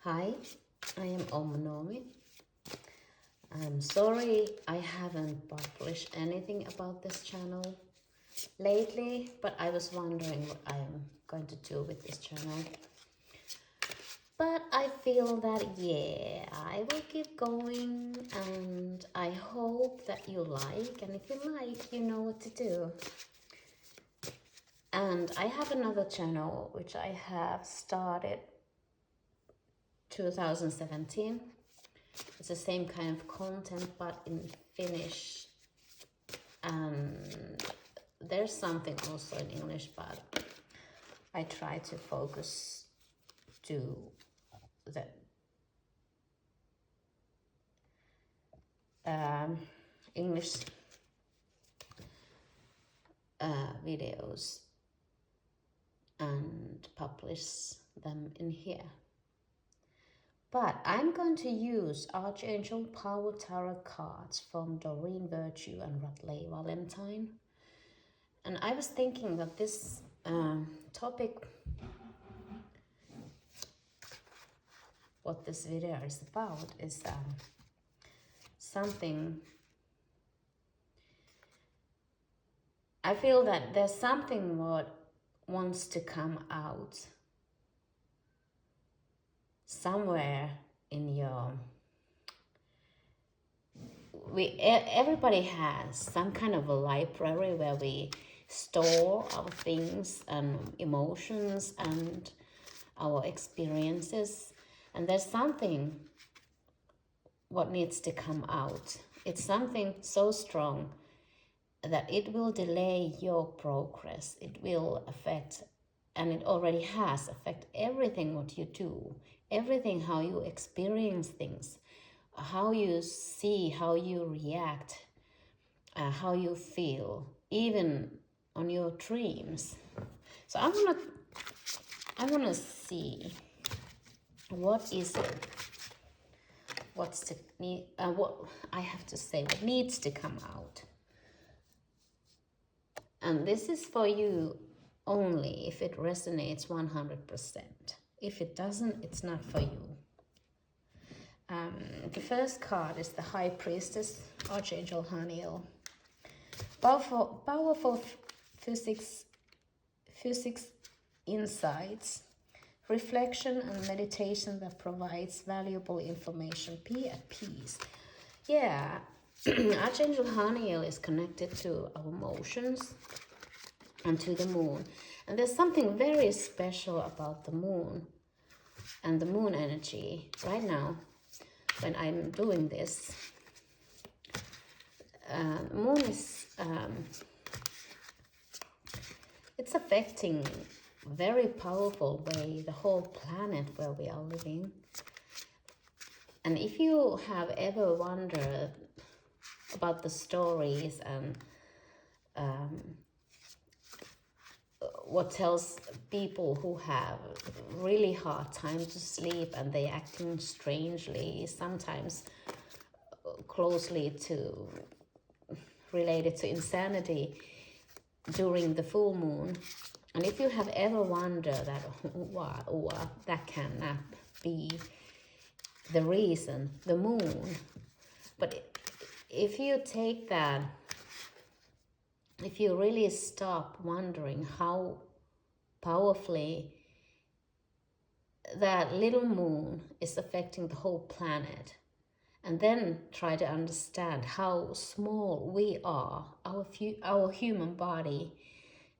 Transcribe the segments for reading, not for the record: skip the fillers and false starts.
Hi, I am Omnomi. I'm sorry I haven't published anything about this channel lately, but I was wondering what I'm going to do with this channel. But I feel that, yeah, I will keep going, and I hope that you like, and if you like, you know what to do. And I have another channel which I have started 2017. It's the same kind of content but in Finnish, and there's something also in English, but I try to focus to the English videos and publish them in here. But I'm going to use Archangel Power Tarot cards from Doreen Virtue and Radley Valentine. And I was thinking that this topic, what this video is about, is something. I feel that there's something what wants to come out somewhere in your, everybody has some kind of a library where we store our things and emotions and our experiences, and there's something what needs to come out. It's something so strong that it will delay your progress. It will affect, and it already has affected everything what you do, everything how you experience things, how you see, how you react, how you feel, even on your dreams. So I wanna see what is it, what I have to say, what needs to come out. And this is for you only if it resonates 100%. If it doesn't, it's not for you. The first card is the High Priestess, Archangel Haniel. Powerful physics insights, reflection and meditation that provides valuable information. Be at peace. Yeah, Archangel Haniel is connected to our emotions and to the moon. And there's something very special about the moon and the moon energy right now when I'm doing this. Moon is, it's affecting very powerful way the whole planet where we are living. And if you have ever wondered about the stories and what tells people who have really hard time to sleep and they acting strangely, sometimes closely related to insanity during the full moon. And if you have ever wondered that, what that cannot be the reason, the moon. But if you take that, if you really stop wondering how powerfully that little moon is affecting the whole planet, and then try to understand how small we are, our human body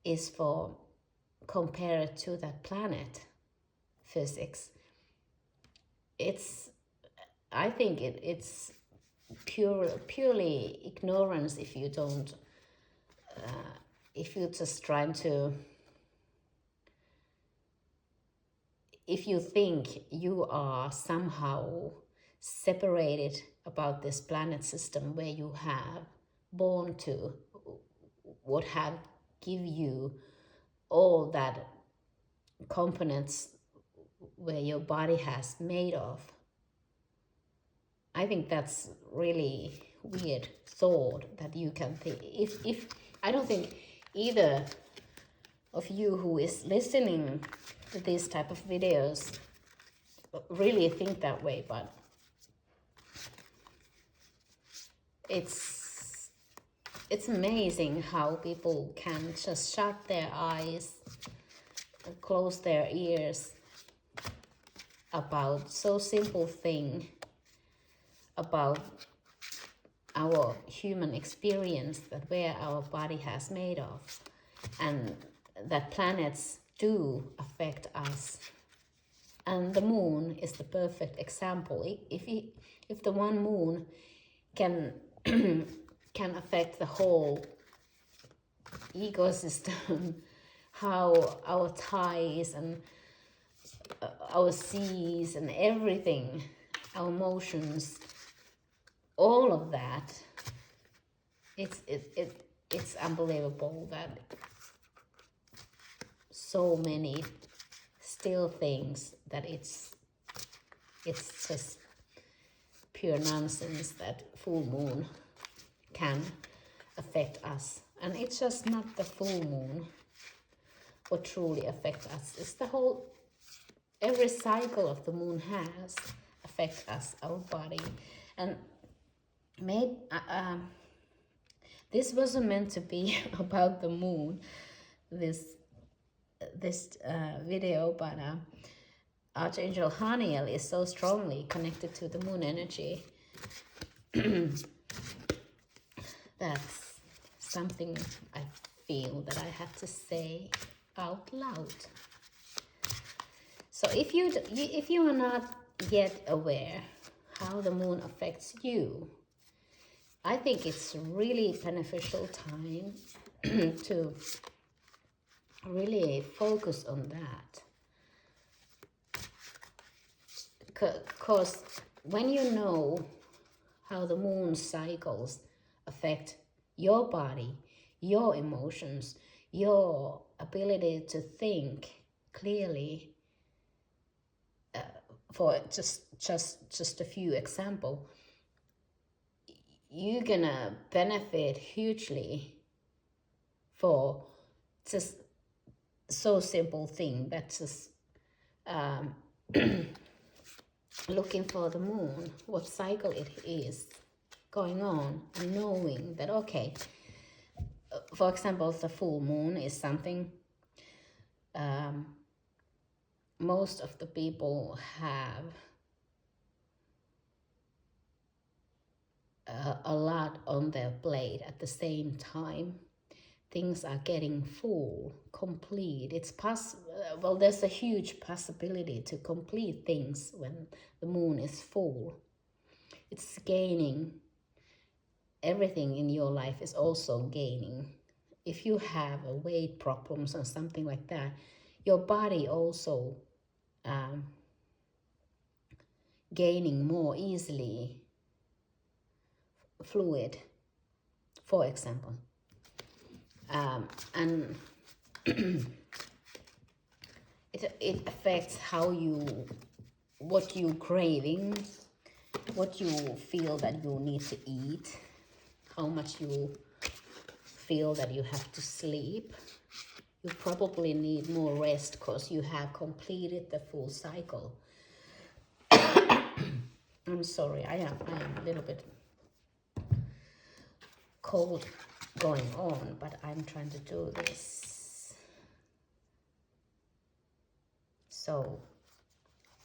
is for compared to that planet physics, I think it's purely ignorance if you don't, if you're just trying to, if you think you are somehow separated about this planet system where you have born to, what have give you all that components where your body has made of. I think that's really weird thought that you can think. If I don't think either of you who is listening to these type of videos really think that way, but it's amazing how people can just shut their eyes, close their ears about so simple thing about our human experience, that where our body has made of, and that planets do affect us. And the moon is the perfect example. If the one moon can can affect the whole ecosystem, how our ties and our seas and everything, our emotions, all of that, it's unbelievable that so many still thinks that it's just pure nonsense that full moon can affect us. And it's just not the full moon what truly affects us. It's the whole, every cycle of the moon has affect us, our body. And this wasn't meant to be about the moon, this video, but Archangel Haniel is so strongly connected to the moon energy. That's something I feel that I have to say out loud. So if you are not yet aware how the moon affects you, I think it's a really beneficial time to really focus on that. Because when you know how the moon cycles affect your body, your emotions, your ability to think clearly, for just a few examples, you're gonna benefit hugely for just so simple thing that's just looking for the moon, what cycle it is going on, and knowing that, okay, for example, the full moon is something most of the people have a lot on their plate at the same time. Things are getting full, complete. It's well, there's a huge possibility to complete things when the moon is full. It's gaining. Everything in your life is also gaining. If you have a weight problems or something like that, your body also gaining more easily fluid, for example. And it affects what you craving, what you feel that you need to eat, how much you feel that you have to sleep. You probably need more rest because you have completed the full cycle. I'm sorry, I am a little bit cold going on, but I'm trying to do this. So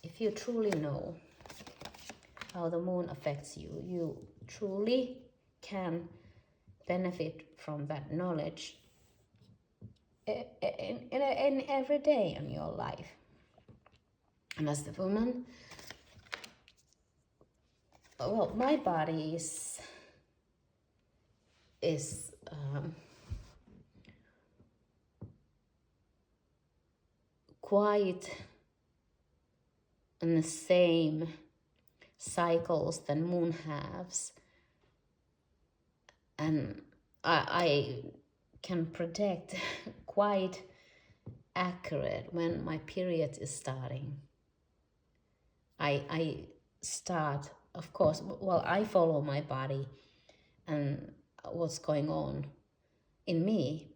if you truly know how the moon affects you, you truly can benefit from that knowledge in every day in your life. And as the woman, well, my body is quite in the same cycles that moon has, and I can predict quite accurate when my period is starting. I start, of course, well, I follow my body and what's going on in me,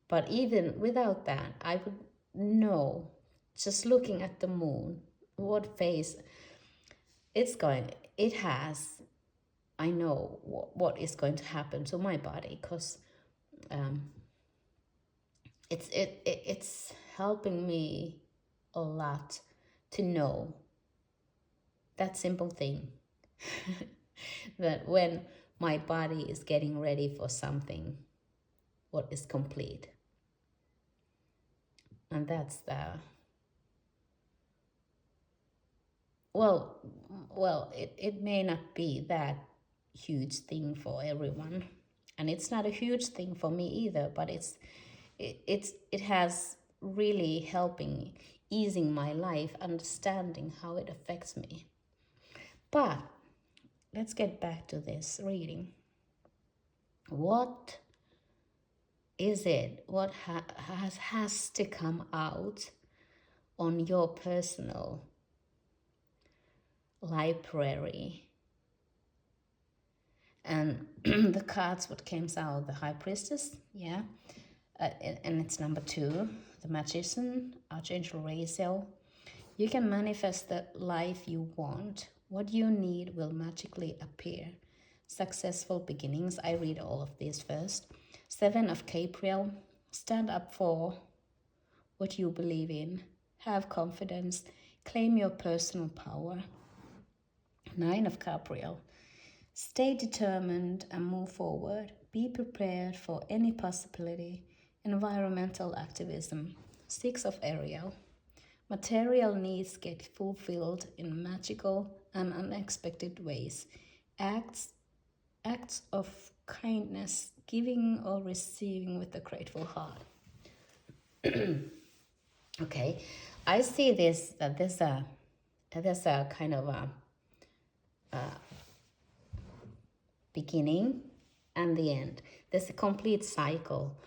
but even without that, I would know, just looking at the moon, what phase it has. I know what is going to happen to my body, because it's helping me a lot to know that simple thing that when my body is getting ready for something what is complete, and that's the it may not be that huge thing for everyone, and it's not a huge thing for me either, but it has really helping easing my life, understanding how it affects me. But let's get back to this reading. What is it? What has to come out on your personal library? And the cards, what came out, the High Priestess, yeah, and it's number 2, the Magician, Archangel Raziel. You can manifest the life you want. What you need will magically appear. Successful beginnings. I read all of these first. 7 of Gabriel. Stand up for what you believe in. Have confidence. Claim your personal power. 9 of Gabriel. Stay determined and move forward. Be prepared for any possibility. Environmental activism. 6 of Ariel. Material needs get fulfilled in magical and unexpected ways. Acts of kindness, giving or receiving with a grateful heart. Okay, I see this, that there's a kind of a beginning and the end. There's a complete cycle.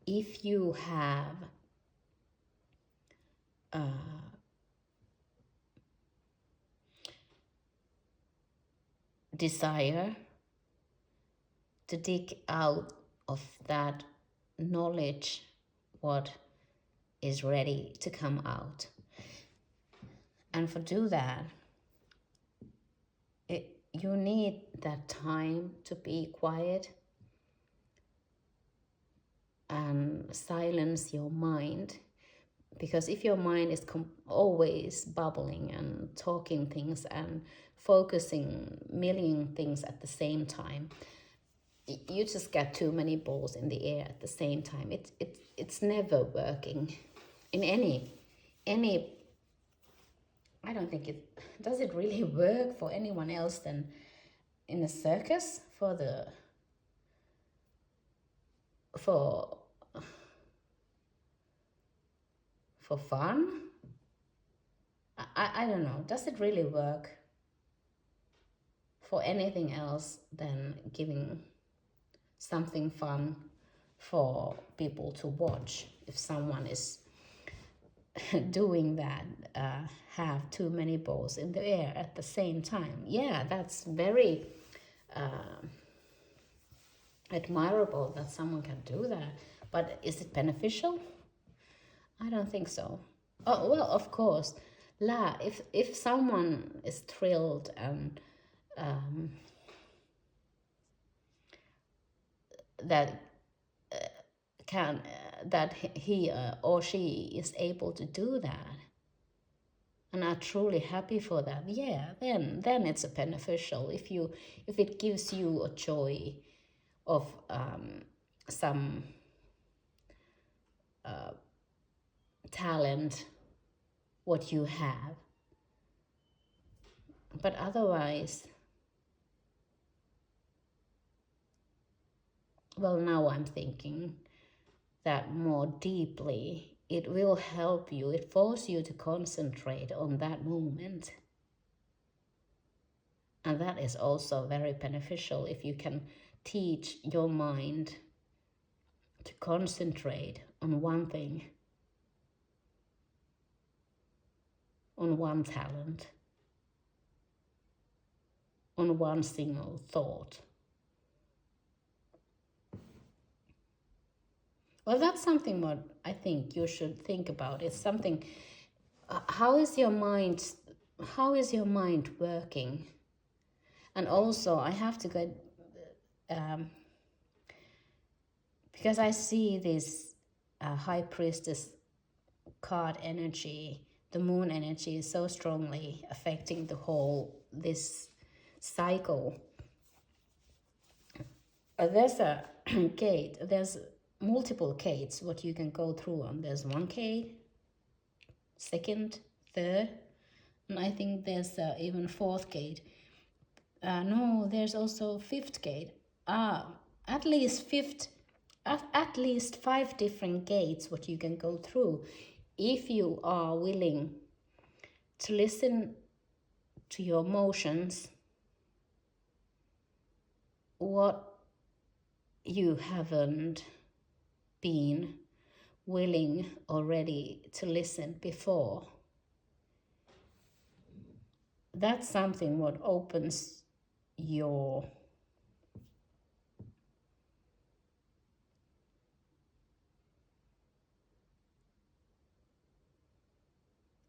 If you have desire to dig out of that knowledge what is ready to come out, and for do that you need that time to be quiet and silence your mind, because if your mind is always bubbling and talking things and focusing million things at the same time, you just get too many balls in the air at the same time. It's never working in any. I don't think does it really work for anyone else than in a circus for fun. I don't know. Does it really work for anything else than giving something fun for people to watch? If someone is doing that, have too many balls in the air at the same time, yeah, that's very admirable that someone can do that. But is it beneficial? I don't think so. Oh, well, of course, if someone is thrilled and that that he or she is able to do that and are truly happy for that, yeah, then it's beneficial. If it gives you a joy of some talent what you have. But otherwise, well, now I'm thinking that more deeply, it will help you, it forces you to concentrate on that moment. And that is also very beneficial if you can teach your mind to concentrate on one thing, on one talent, on one single thought. Well, that's something what I think you should think about. It's something. How is your mind? How is your mind working? And also, I have to go because I see this high priestess card energy, the moon energy, is so strongly affecting the whole this cycle. There's a gate. There's multiple gates what you can go through on. There's one gate, second, third, and I think there's even fourth gate. No, there's also fifth gate. At least at least 5 different gates what you can go through if you are willing to listen to your emotions, what you haven't been willing already to listen before. That's something what opens your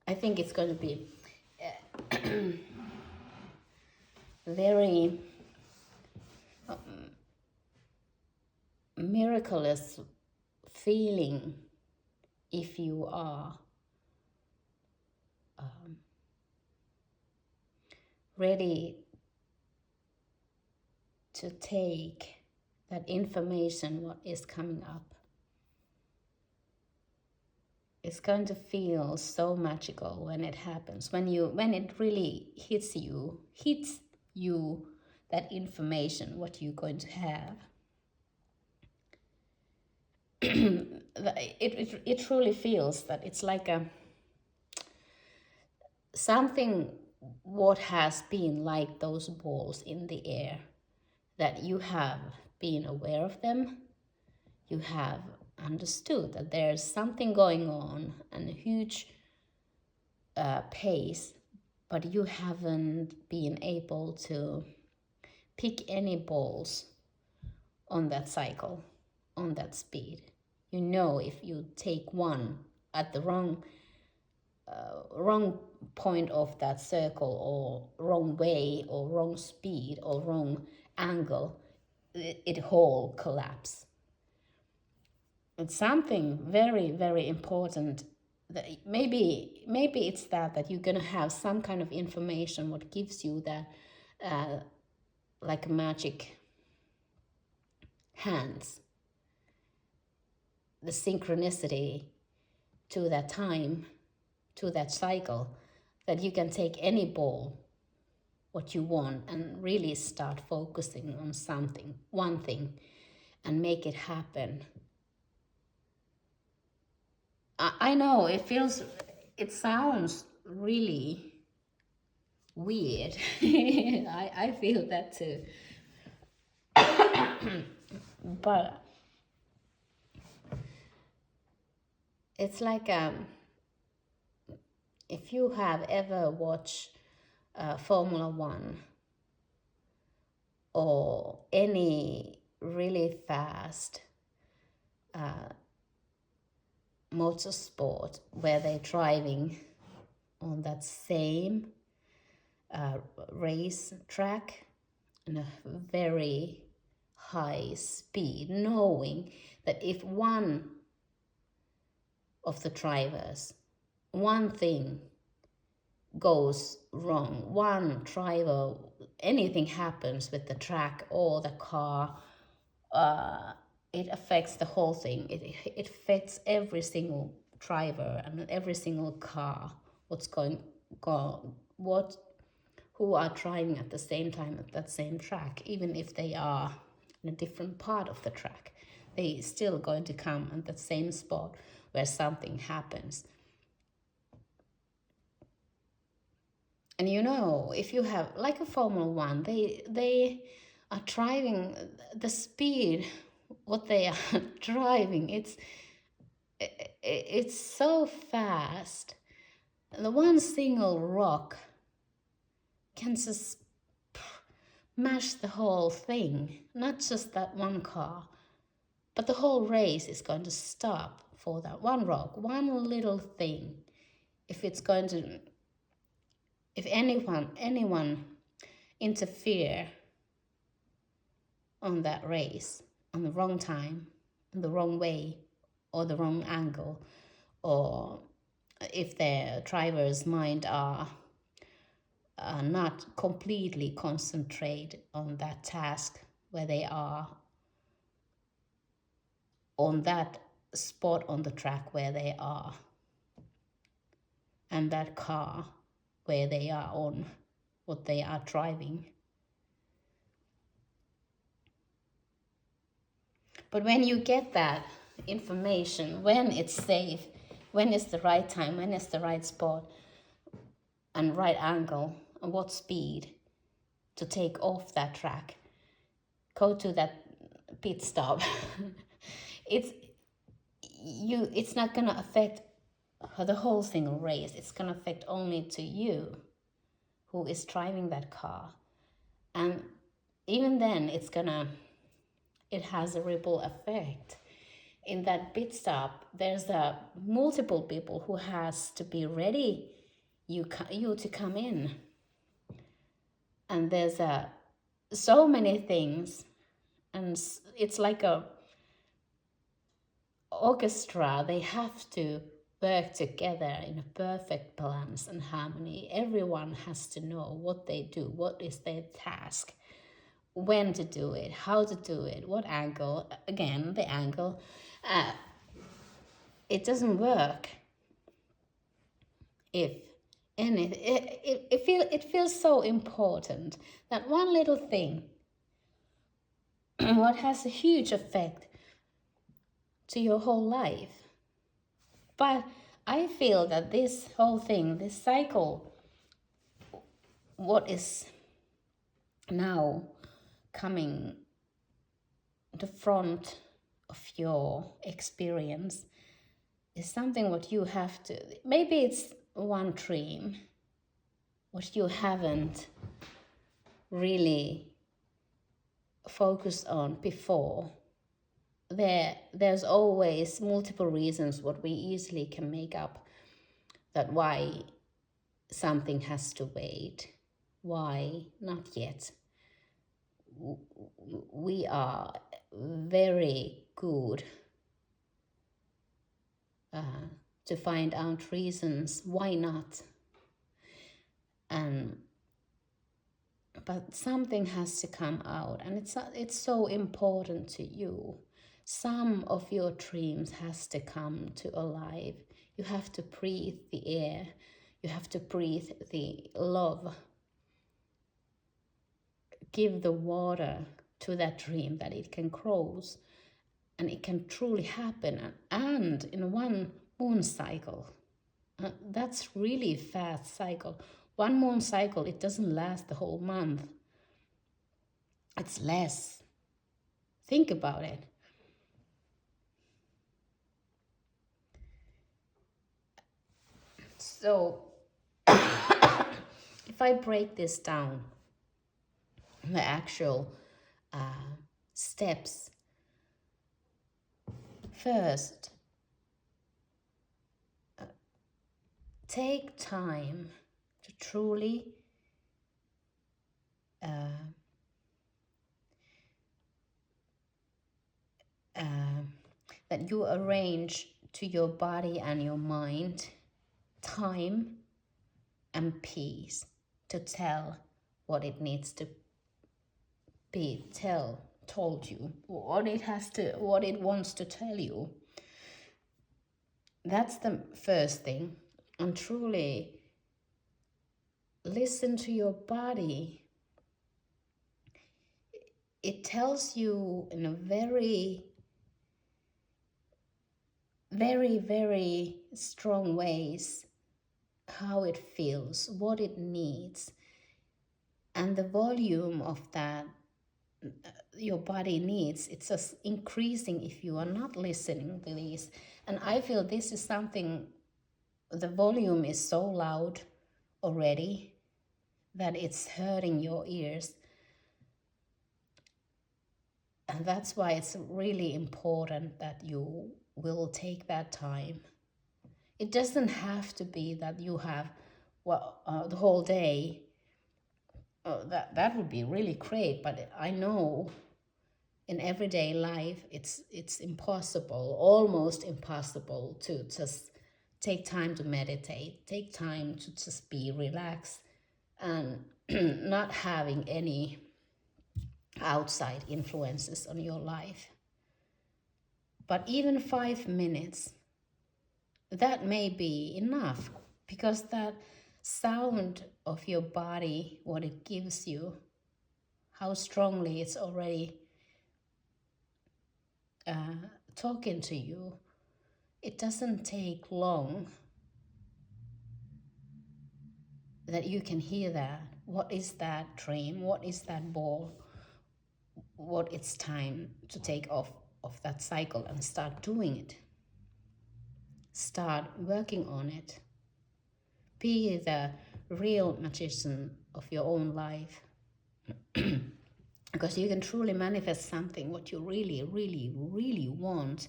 I think it's going to be very miraculous feeling if you are ready to take that information what is coming up. It's going to feel so magical when it happens, when it really hits you, that information what you're going to have. It truly feels that it's like something what has been like those balls in the air, that you have been aware of them, you have understood that there's something going on and a huge pace, but you haven't been able to pick any balls on that cycle, on that speed. You know, if you take one at the wrong point of that circle, or wrong way, or wrong speed, or wrong angle, it whole collapse. It's something very, very important. That maybe it's that you're gonna have some kind of information what gives you that like magic hands, the synchronicity to that time, to that cycle, that you can take any ball what you want and really start focusing on something, one thing, and make it happen. I know it sounds really weird. I feel that too. But it's like if you have ever watched Formula One or any really fast motorsport where they're driving on that same race track in a very high speed, knowing that if one of the drivers, one thing goes wrong, one driver, anything happens with the track or the car, it affects the whole thing. It affects every single driver and every single car, who are driving at the same time at that same track. Even if they are in a different part of the track, they still going to come at the same spot where something happens. And you know, if you have like a Formula One, they are driving the speed what they are driving. It's so fast. The one single rock can just mash the whole thing, not just that one car. But the whole race is going to stop for that one rock, one little thing. If anyone interfere on that race, on the wrong time, in the wrong way, or the wrong angle, or if their driver's mind are not completely concentrated on that task where they are, on that spot on the track where they are, and that car where they are on, what they are driving. But when you get that information, when it's safe, when it's the right time, when it's the right spot and right angle, and what speed to take off that track, go to that pit stop, it's not going to affect the whole single race. It's going to affect only to you who is driving that car. And even then, it has a ripple effect. In that pit stop, there's multiple people who has to be ready you to come in. And there's so many things, and it's like a orchestra. They have to work together in a perfect balance and harmony. Everyone has to know what they do, what is their task, when to do it, how to do it, what angle. Again, the angle. It doesn't work if it feels so important, that one little thing what has a huge effect to your whole life. But I feel that this whole thing, this cycle, what is now coming the front of your experience is something what you have to, maybe it's one dream what you haven't really focused on before. There's always multiple reasons what we easily can make up that why something has to wait, why not yet. We are very good to find out reasons why not. But something has to come out, and it's so important to you. Some of your dreams has to come to alive. You have to breathe the air. You have to breathe the love. Give the water to that dream that it can grow and it can truly happen. And in one moon cycle, that's really fast cycle. One moon cycle, it doesn't last the whole month. It's less. Think about it. So, if I break this down, the actual steps. First, take time to truly that you arrange to your body and your mind time and peace to tell what it needs to be told you, what it wants to tell you. That's the first thing. And truly listen to your body. It tells you in a very, very, very strong ways how it feels, what it needs, and the volume of that your body needs. It's just increasing if you are not listening to this. And I feel this is something, the volume is so loud already that it's hurting your ears. And that's why it's really important that you will take that time. It doesn't have to be that you have the whole day. That would be really great, but I know in everyday life it's impossible, almost impossible, to just take time to meditate, take time to just be relaxed and not having any outside influences on your life. But even 5 minutes, that may be enough, because that sound of your body, what it gives you, how strongly it's already talking to you, it doesn't take long that you can hear that. What is that dream? What is that ball? What it's time to take off of that cycle and start doing it. Start working on it. Be the real magician of your own life. Because you can truly manifest something what you really, really, really want.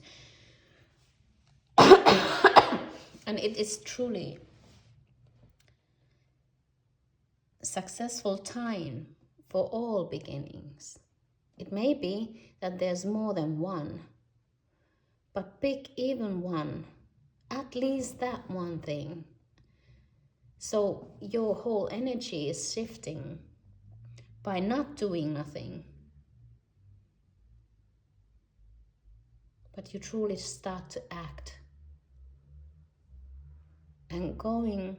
And it is truly a successful time for all beginnings. It may be that there's more than one, but pick even one, at least that one thing. So your whole energy is shifting by not doing nothing. But you truly start to act and going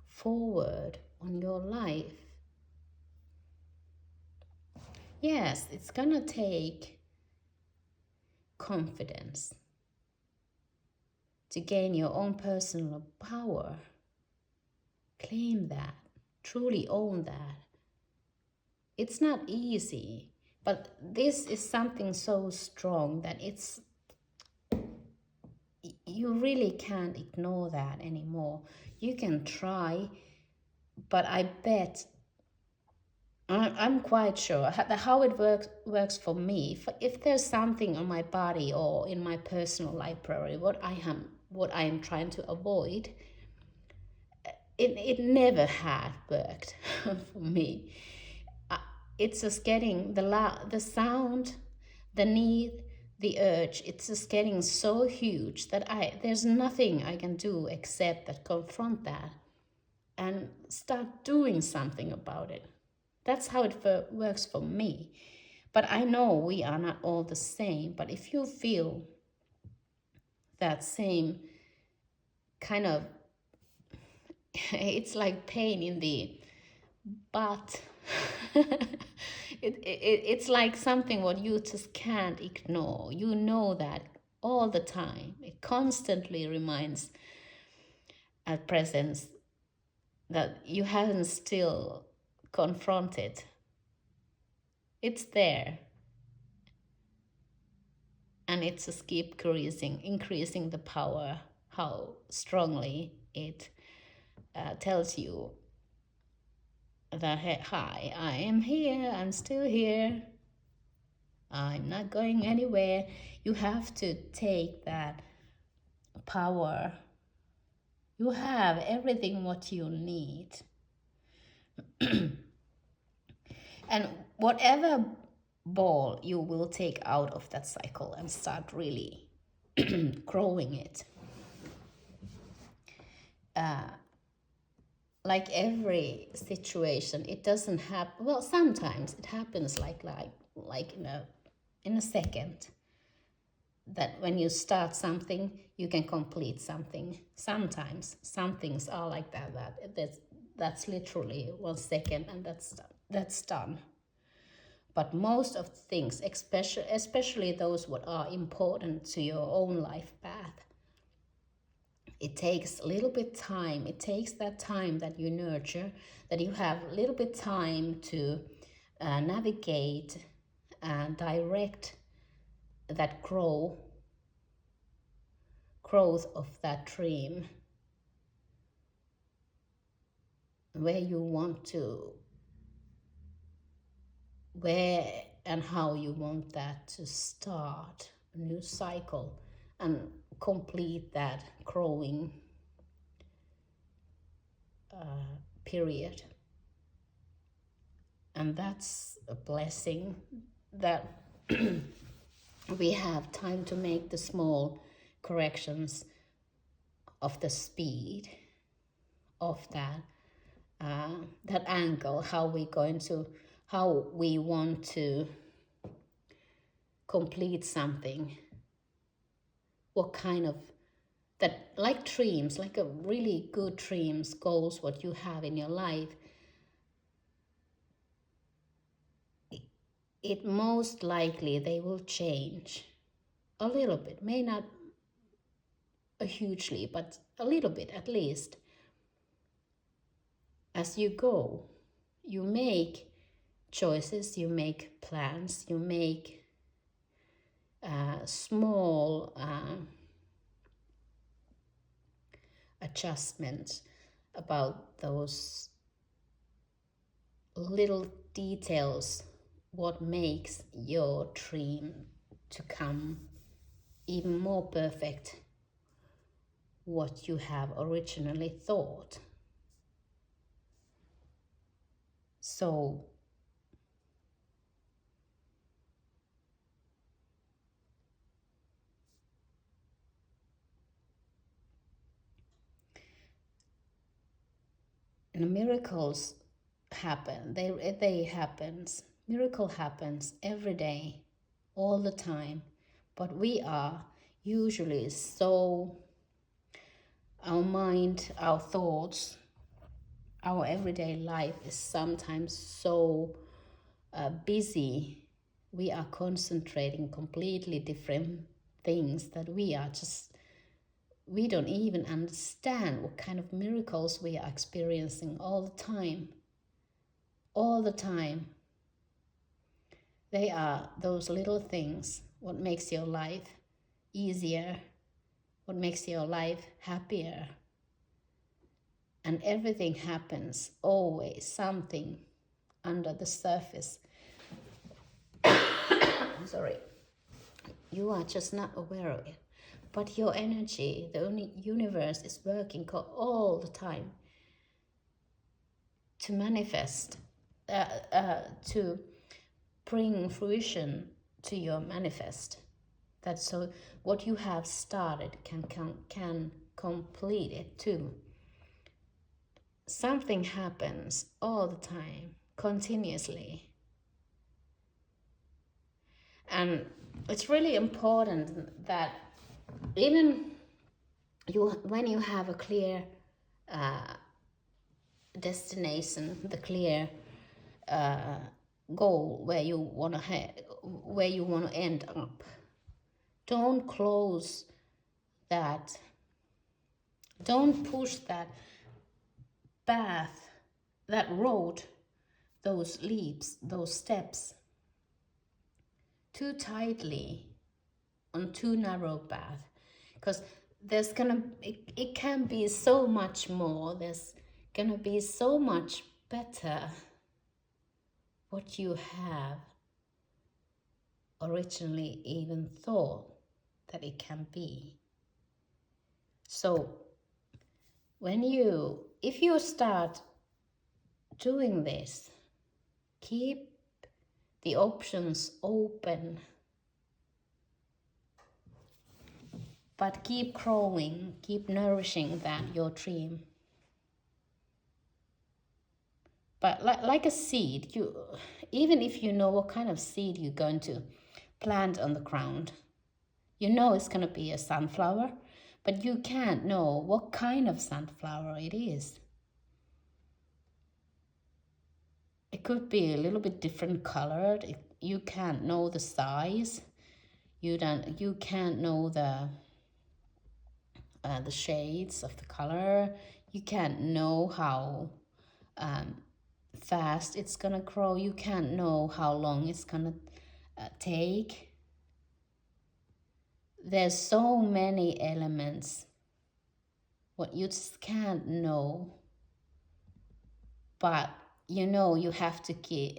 forward on your life. Yes, it's gonna take confidence to gain your own personal power. Claim that, truly own that. It's not easy, but this is something so strong that you really can't ignore that anymore. You can try, but I bet, I'm quite sure how it works for me. If there's something on my body or in my personal library, what I am trying to avoid, it never had worked for me. It's just getting the sound, the need, the urge. It's just getting so huge that there's nothing I can do except that confront that and start doing something about it. That's how it works for me. But I know we are not all the same. But if you feel that same kind of, it's like pain in the butt. It's like something what you just can't ignore. You know that all the time. It constantly reminds at presence that you haven't still confronted. It's there. And it just keeps increasing the power, how strongly it tells you that, hey, hi, I am here, I'm still here, I'm not going anywhere. You have to take that power. You have everything what you need. And whatever ball you will take out of that cycle and start really growing it. Like every situation, it doesn't happen. Well, sometimes it happens like in a second. That when you start something, you can complete something. Sometimes some things are like that. That's literally 1 second, and that's done. But most of the things, especially those what are important to your own life path, it takes a little bit time. It takes that time that you nurture, that you have a little bit time to navigate and direct that growth of that dream, where you want to where and how you want that to start a new cycle and complete that growing period. And that's a blessing that we have time to make the small corrections of the speed of that angle, how we want to complete something, what kind of that, like dreams, like a really good dreams, goals, what you have in your life, it most likely they will change a little bit, may not hugely, but a little bit at least. As you go, you make choices, you make plans, you make small adjustments about those little details, what makes your dream to come even more perfect what you have originally thought. So miracles happen. Miracle happens every day, all the time. But we are usually our mind, our thoughts, our everyday life is sometimes so busy. We are concentrating completely different things that we don't even understand what kind of miracles we are experiencing all the time. All the time. They are those little things, what makes your life easier, what makes your life happier. And everything happens, always something under the surface. I'm sorry. You are just not aware of it. But your energy, the universe is working all the time to manifest, to bring fruition to your manifest. That so what you have started can complete it too. Something happens all the time, continuously. And it's really important that even when you have a clear destination, the clear goal where you want to end up, don't close that. Don't push that path, that road, those leaps, those steps too tightly on too narrow path, because it can be so much more. There's gonna be so much better what you have originally even thought that it can be. So if you start doing this, keep the options open, but keep growing, keep nourishing your dream. But like a seed, even if you know what kind of seed you're going to plant on the ground, you know it's going to be a sunflower, but you can't know what kind of sunflower it is. It could be a little bit different colored. You can't know the size. You can't know the shades of the color. You can't know how fast it's gonna grow. You can't know how long it's gonna take. There's so many elements what you just can't know. But you have to give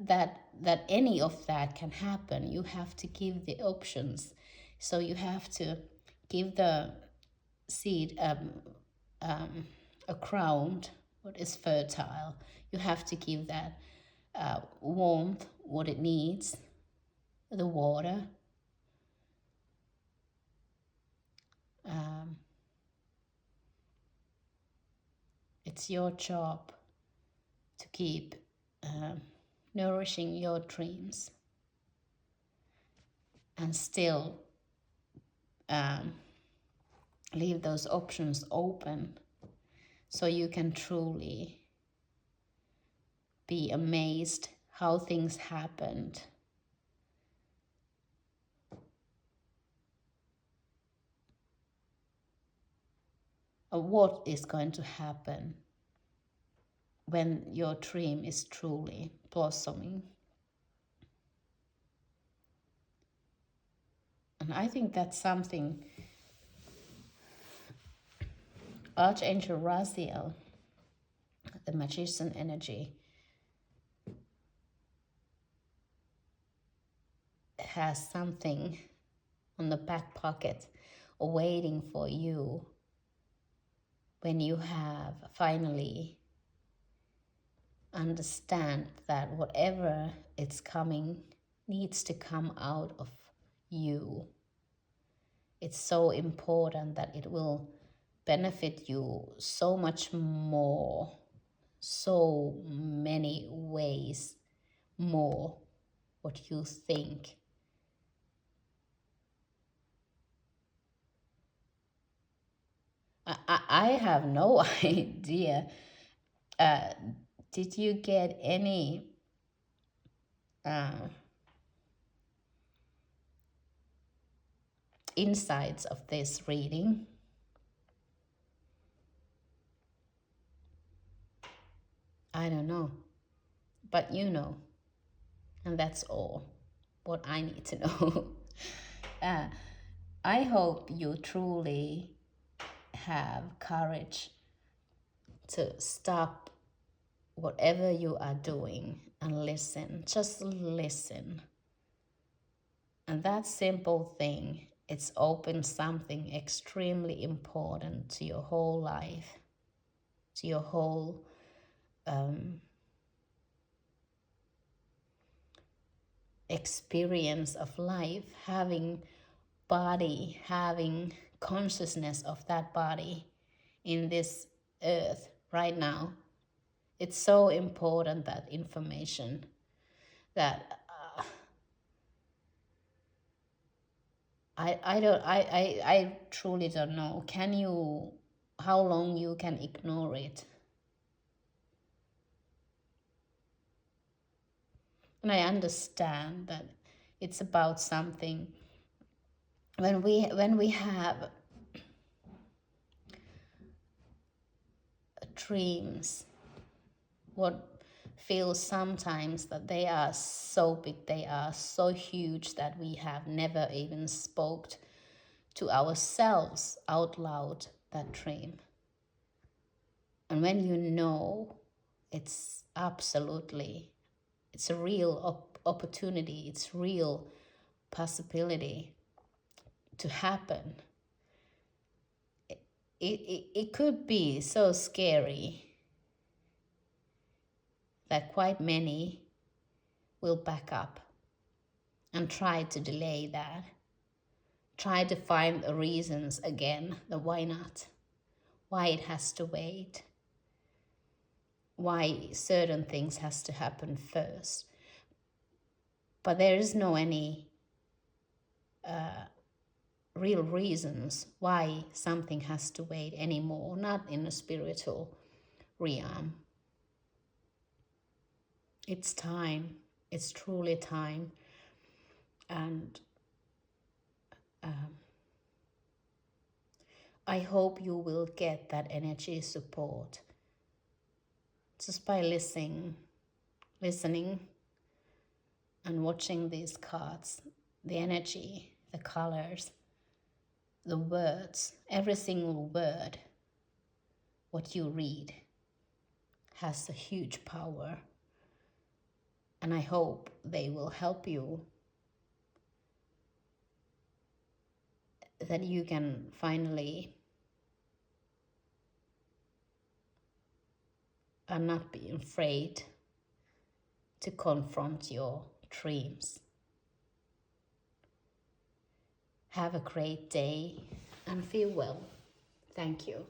that any of that can happen. You have to give the options. So you have to give the seed a ground what is fertile. You have to give that warmth what it needs, the water. It's your job to keep nourishing your dreams and still leave those options open so you can truly be amazed how things happened. What is going to happen when your dream is truly blossoming. And I think that's something Archangel Raziel, the magician energy, has something on the back pocket waiting for you when you have finally understand that whatever it's coming needs to come out of you. It's so important that it will benefit you so much more, so many ways more what you think. I have no idea. Did you get any insights of this reading? I don't know, but you know, and that's all what I need to know. I hope you truly have courage to stop whatever you are doing and listen. Just listen. And that simple thing, it's opened something extremely important to your whole life, to your whole experience of life, having body, having consciousness of that body in this earth right now. It's so important, that information, that I truly don't know. How long you can ignore it? And I understand that it's about something. When we have dreams, what feels sometimes that they are so big, they are so huge that we have never even spoke to ourselves out loud that dream. And when you know it's a real opportunity, it's real possibility to happen. It could be so scary that quite many will back up and try to delay that. Try to find the reasons again, the why not, why it has to wait, why certain things has to happen first. But there is no any real reasons why something has to wait anymore, not in the spiritual realm. It's time. It's truly time. And I hope you will get that energy support just by listening and watching these cards, the energy, the colors, the words, every single word what you read has a huge power. And I hope they will help you, that you can finally not be afraid to confront your dreams. Have a great day and feel well. Thank you.